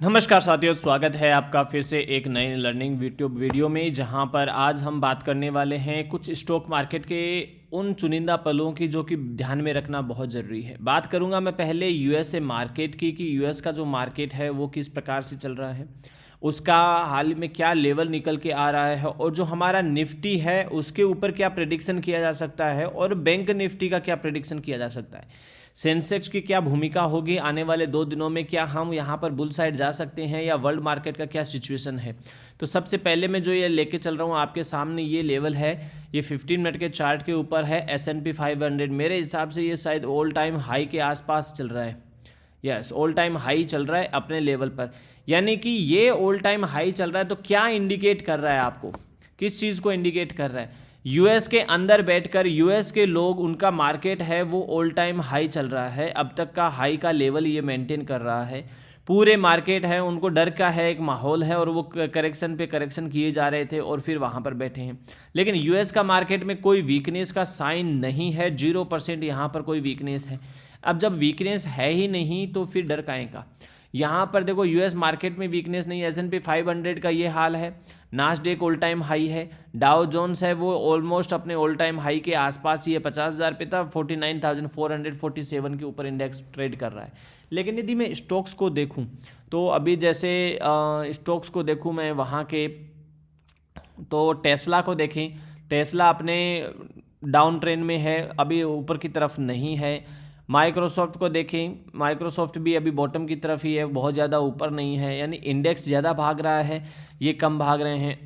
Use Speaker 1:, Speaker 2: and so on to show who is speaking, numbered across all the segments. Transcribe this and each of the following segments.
Speaker 1: नमस्कार साथियों, स्वागत है आपका फिर से एक नए लर्निंग यूट्यूब वीडियो में, जहां पर आज हम बात करने वाले हैं कुछ स्टॉक मार्केट के उन चुनिंदा पलों की जो कि ध्यान में रखना बहुत ज़रूरी है। बात करूंगा मैं पहले यूएसए मार्केट की कि यूएस का जो मार्केट है वो किस प्रकार से चल रहा है, उसका हाल में क्या लेवल निकल के आ रहा है, और जो हमारा निफ्टी है उसके ऊपर क्या प्रेडिक्शन किया जा सकता है, और बैंक निफ्टी का क्या प्रेडिक्शन किया जा सकता है। सेंसेक्स की क्या भूमिका होगी आने वाले 2 दिनों में, क्या हम यहाँ पर बुल साइड जा सकते हैं, या वर्ल्ड मार्केट का क्या सिचुएशन है। तो सबसे पहले मैं जो ये लेके चल रहा हूँ आपके सामने, ये लेवल है, ये 15 मिनट के चार्ट के ऊपर है S&P 500। मेरे हिसाब से ये शायद ऑल टाइम हाई के आसपास चल रहा है। यस, ऑल टाइम हाई चल रहा है अपने लेवल पर, यानी कि ये ऑल टाइम हाई चल रहा है। तो क्या इंडिकेट कर रहा है आपको, किस चीज़ को इंडिकेट कर रहा है? यूएस के अंदर बैठकर यूएस के लोग, उनका मार्केट है वो ऑल टाइम हाई चल रहा है, अब तक का हाई का लेवल ये मेंटेन कर रहा है। पूरे मार्केट है उनको डर का है, एक माहौल है, और वो करेक्शन पे करेक्शन किए जा रहे थे और फिर वहाँ पर बैठे हैं। लेकिन यूएस का मार्केट में कोई वीकनेस का साइन नहीं है, 0% यहाँ पर कोई वीकनेस है। अब जब वीकनेस है ही नहीं तो फिर डर काहे का। यहाँ पर देखो यूएस मार्केट में वीकनेस नहीं है। S&P 500 का ये हाल है, नास्डेक ऑल टाइम हाई है, डाउ जोन्स है वो ऑलमोस्ट अपने ऑल टाइम हाई के आसपास ही है, 50,000 पे था, 49,447 के ऊपर इंडेक्स ट्रेड कर रहा है। लेकिन यदि मैं स्टॉक्स को देखूं तो अभी जैसे स्टॉक्स को देखूं मैं वहाँ के, तो टेस्ला को देखें, टेस्ला अपने डाउन ट्रेंड में है, अभी ऊपर की तरफ नहीं है। माइक्रोसॉफ्ट को देखें, माइक्रोसॉफ्ट भी अभी बॉटम की तरफ ही है, बहुत ज़्यादा ऊपर नहीं है, यानी इंडेक्स ज़्यादा भाग रहा है, ये कम भाग रहे हैं।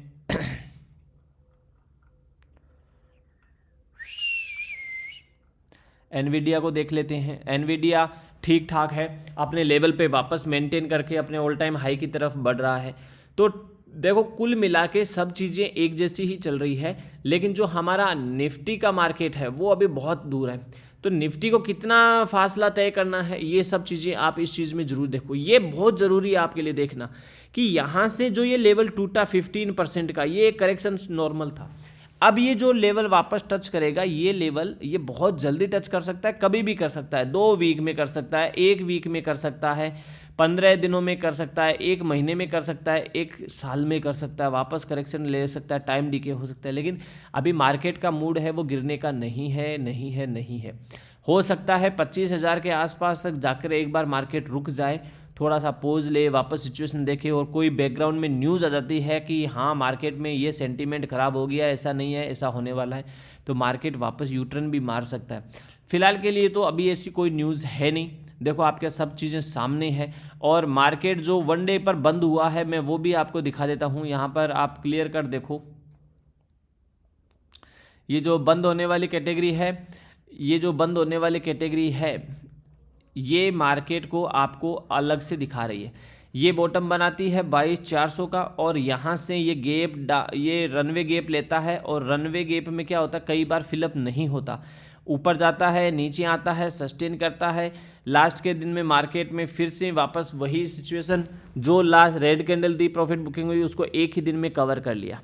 Speaker 1: एनवीडिया को देख लेते हैं, एनवीडिया ठीक ठाक है, अपने लेवल पे वापस मेंटेन करके अपने ऑल टाइम हाई की तरफ बढ़ रहा है। तो देखो कुल मिला के सब चीज़ें एक जैसी ही चल रही है, लेकिन जो हमारा निफ्टी का मार्केट है वो अभी बहुत दूर है। तो निफ्टी को कितना फासला तय करना है, ये सब चीज़ें आप इस चीज़ में ज़रूर देखो। ये बहुत ज़रूरी है आपके लिए देखना कि यहाँ से जो ये लेवल टूटा 15% का, ये करेक्शन नॉर्मल था। अब ये जो लेवल वापस टच करेगा, ये लेवल ये बहुत जल्दी टच कर सकता है, कभी भी कर सकता है, 2 वीक में कर सकता है, 1 वीक में कर सकता है, 15 दिनों में कर सकता है, 1 महीने में कर सकता है, 1 साल में कर सकता है, वापस करेक्शन ले सकता है, टाइम डीके हो सकता है। लेकिन अभी मार्केट का मूड है वो गिरने का नहीं है, नहीं है, नहीं है। हो सकता है 25,000 के आसपास तक जाकर एक बार मार्केट रुक जाए, थोड़ा सा पोज ले, वापस सिचुएशन देखे, और कोई बैकग्राउंड में न्यूज़ आ जाती है कि हाँ मार्केट में ये सेंटीमेंट ख़राब हो गया, ऐसा नहीं है, ऐसा होने वाला है, तो मार्केट वापस यूटर्न भी मार सकता है। फिलहाल के लिए तो अभी ऐसी कोई न्यूज़ है नहीं। देखो आपके सब चीज़ें सामने है, और मार्केट जो 1 डे पर बंद हुआ है मैं वो भी आपको दिखा देता हूँ। यहाँ पर आप क्लियर कर देखो, ये जो बंद होने वाली कैटेगरी है, ये जो बंद होने वाली कैटेगरी है, ये मार्केट को आपको अलग से दिखा रही है। ये बॉटम बनाती है 22,400 का, और यहाँ से ये ये रनवे गैप लेता है, और रनवे गैप में क्या होता है, कई बार फिलअप नहीं होता, ऊपर जाता है, नीचे आता है, सस्टेन करता है। लास्ट के दिन में मार्केट में फिर से वापस वही सिचुएशन, जो लास्ट रेड कैंडल दी, प्रॉफिट बुकिंग हुई, उसको एक ही दिन में कवर कर लिया।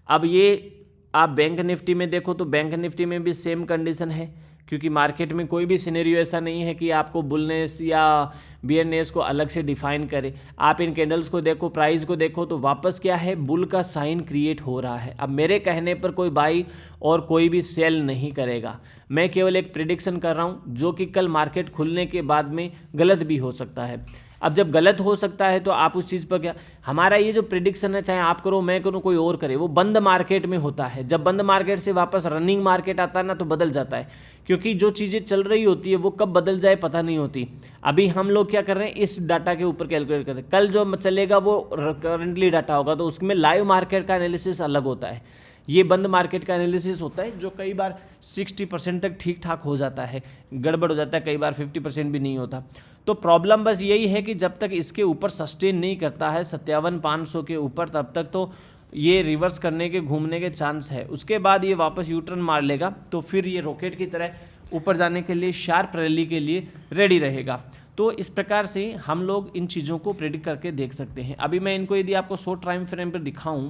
Speaker 1: अब ये आप बैंक निफ्टी में देखो तो बैंक निफ्टी में भी सेम कंडीशन है, क्योंकि मार्केट में कोई भी सिनेरियो ऐसा नहीं है कि आपको बुलनेस या बियरनेस को अलग से डिफाइन करे। आप इन कैंडल्स को देखो, प्राइस को देखो, तो वापस क्या है, बुल का साइन क्रिएट हो रहा है। अब मेरे कहने पर कोई बाई और कोई भी सेल नहीं करेगा, मैं केवल एक प्रिडिक्शन कर रहा हूँ, जो कि कल मार्केट खुलने के बाद में गलत भी हो सकता है। अब जब गलत हो सकता है तो आप उस चीज़ पर क्या, हमारा ये जो प्रिडिक्शन है, चाहे आप करो, मैं करूँ, कोई और करे, वो बंद मार्केट में होता है। जब बंद मार्केट से वापस रनिंग मार्केट आता है ना, तो बदल जाता है, क्योंकि जो चीज़ें चल रही होती है वो कब बदल जाए पता नहीं होती। अभी हम लोग क्या कर रहे हैं, इस डाटा के ऊपर कैलकुलेट कर रहे हैं, कल जो चलेगा वो करंटली डाटा होगा, तो उसमें लाइव मार्केट का एनालिसिस अलग होता है, ये बंद मार्केट का एनालिसिस होता है, जो कई बार 60% तक ठीक ठाक हो जाता है, गड़बड़ हो जाता है, कई बार 50% भी नहीं होता। तो प्रॉब्लम बस यही है कि जब तक इसके ऊपर सस्टेन नहीं करता है 57,500 के ऊपर, तब तक तो ये रिवर्स करने के, घूमने के चांस है। उसके बाद ये वापस यूटर्न मार लेगा, तो फिर ये रॉकेट की तरह ऊपर जाने के लिए, शार्प रैली के लिए रेडी रहेगा। तो इस प्रकार से हम लोग इन चीज़ों को प्रेडिक्ट करके देख सकते हैं। अभी मैं इनको यदि आपको शॉर्ट टाइम फ्रेम पर दिखाऊं,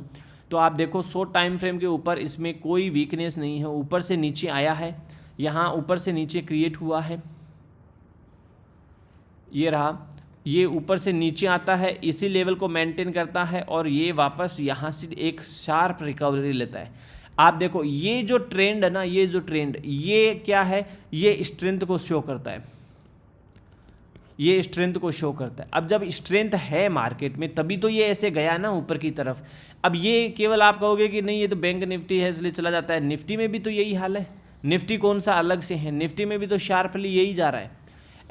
Speaker 1: तो आप देखो शॉर्ट टाइम फ्रेम के ऊपर इसमें कोई वीकनेस नहीं है, ऊपर से नीचे आया है, यहाँ ऊपर से नीचे क्रिएट हुआ है, ये रहा, ये ऊपर से नीचे आता है, इसी लेवल को मेंटेन करता है और ये वापस यहाँ से एक शार्प रिकवरी लेता है। आप देखो ये जो ट्रेंड है ना, ये जो ट्रेंड, ये क्या है, ये स्ट्रेंथ को शो करता है, ये स्ट्रेंथ को शो करता है। अब जब स्ट्रेंथ है मार्केट में तभी तो ये ऐसे गया ना ऊपर की तरफ। अब ये केवल आप कहोगे कि नहीं ये तो बैंक निफ्टी है इसलिए चला जाता है, निफ्टी में भी तो यही हाल है। निफ्टी कौन सा अलग से है, निफ्टी में भी तो शार्पली यही जा रहा है।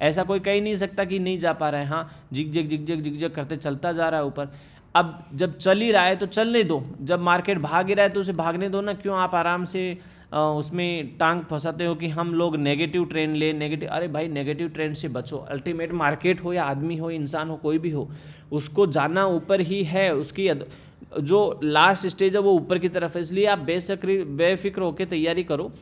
Speaker 1: ऐसा कोई कह ही नहीं सकता कि नहीं जा पा रहा है। हाँ, जिग जग करते चलता जा रहा है ऊपर। अब जब चल ही रहा है तो चलने दो, जब मार्केट भाग ही रहा है तो उसे भागने दो ना। क्यों आप आराम से उसमें टांग फंसाते हो कि हम लोग नेगेटिव ट्रेंड ले, नेगेटिव। अरे भाई नेगेटिव ट्रेंड से बचो। अल्टीमेट मार्केट हो या आदमी हो, इंसान हो, कोई भी हो, उसको जाना ऊपर ही है। उसकी जो लास्ट स्टेज है वो ऊपर की तरफ है। इसलिए आप बेफिक्र होकर तैयारी करो।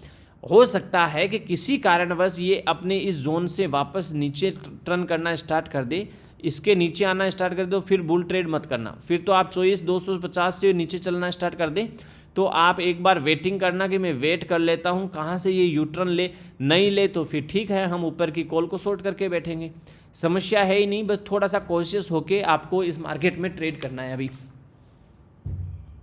Speaker 1: हो सकता है कि किसी कारणवश ये अपने इस जोन से वापस नीचे टर्न करना स्टार्ट कर दे, इसके नीचे आना स्टार्ट कर दो, फिर बुल ट्रेड मत करना। फिर तो आप 24,250 से नीचे चलना स्टार्ट कर दे तो आप एक बार वेटिंग करना कि मैं वेट कर लेता हूँ कहाँ से ये यू टर्न ले। नहीं ले तो फिर ठीक है, हम ऊपर की कॉल को शॉर्ट करके बैठेंगे। समस्या है ही नहीं, बस थोड़ा सा कॉशियस होके आपको इस मार्केट में ट्रेड करना है अभी।